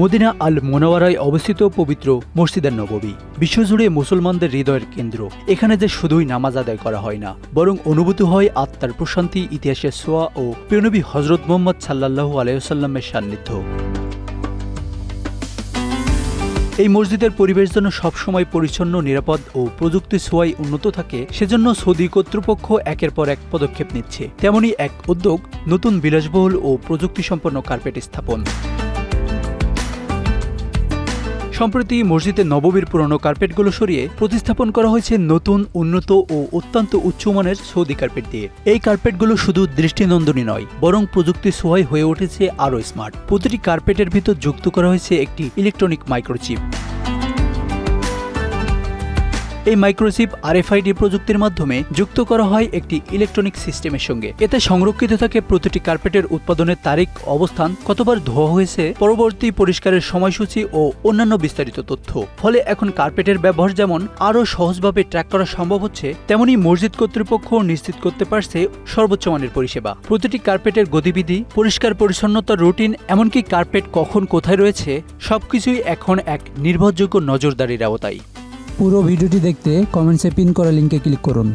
Medina আল মোনাওয়ারায় অবস্থিত পবিত্র মসজিদে নববী বিশ্বজুড়ে মুসলমানদের হৃদয়ের কেন্দ্র। এখানে যে শুধুই নামাজ আদায় করা হয় না, বরং অনুভূতি হয় আত্মার প্রশান্তি, ইতিহাসের ছোঁয়া ও প্রিয়নবী হযরত মুহাম্মদ সাল্লাল্লাহু আলাইহি ওয়াসাল্লামের সান্নিধ্য। এই মসজিদের পরিবেশ যেন সবসময় পরিচ্ছন্ন, নিরাপদ ও প্রযুক্তির ছোঁয়ায় উন্নত থাকে। সেজন্য সৌদি কর্তৃপক্ষ একের পর এক পদক্ষেপ নিচ্ছে। তেমনই এক উদ্যোগ নতুন বিলাসবহুল ও প্রযুক্তিসম্পন্ন কার্পেট স্থাপন। সম্প্রতি মসজিদে নববীর পুরনো কার্পেটগুলো সরিয়ে প্রতিস্থাপন করা হয়েছে নতুন, উন্নত ও অত্যন্ত উচ্চমানের সৌদি কার্পেট দিয়ে। এই কার্পেটগুলো শুধু দৃষ্টিনন্দনই নয়, বরং প্রযুক্তির ছোঁয়ায় হয়ে উঠেছে আরও স্মার্ট। প্রতিটি কার্পেটের ভিতর যুক্ত করা হয়েছে একটি ইলেকট্রনিক মাইক্রোচিপ। এই মাইক্রোচিপ RFID প্রযুক্তির মাধ্যমে যুক্ত করা হয় একটি ইলেকট্রনিক সিস্টেমের সঙ্গে। এতে সংরক্ষিত থাকে প্রতিটি কার্পেটের উৎপাদনের তারিখ, অবস্থান, কতবার ধোয়া হয়েছে, পরবর্তী পরিষ্কারের সময়সূচি ও অন্যান্য বিস্তারিত তথ্য। ফলে এখন কার্পেটের ব্যবহার যেমন আরও সহজভাবে ট্র্যাক করা সম্ভব হচ্ছে, তেমনি মসজিদ কর্তৃপক্ষ নিশ্চিত করতে পারছে সর্বোচ্চ মানের পরিষেবা। প্রতিটি কার্পেটের গতিবিধি, পরিষ্কার পরিচ্ছন্নতার রুটিন, এমনকি কার্পেট কখন কোথায় রয়েছে, সবকিছুই এখন এক নির্ভরযোগ্য নজরদারির আওতায়। পুরো ভিডিওটি দেখতে কমেন্টসে পিন করা লিংকে ক্লিক করুন।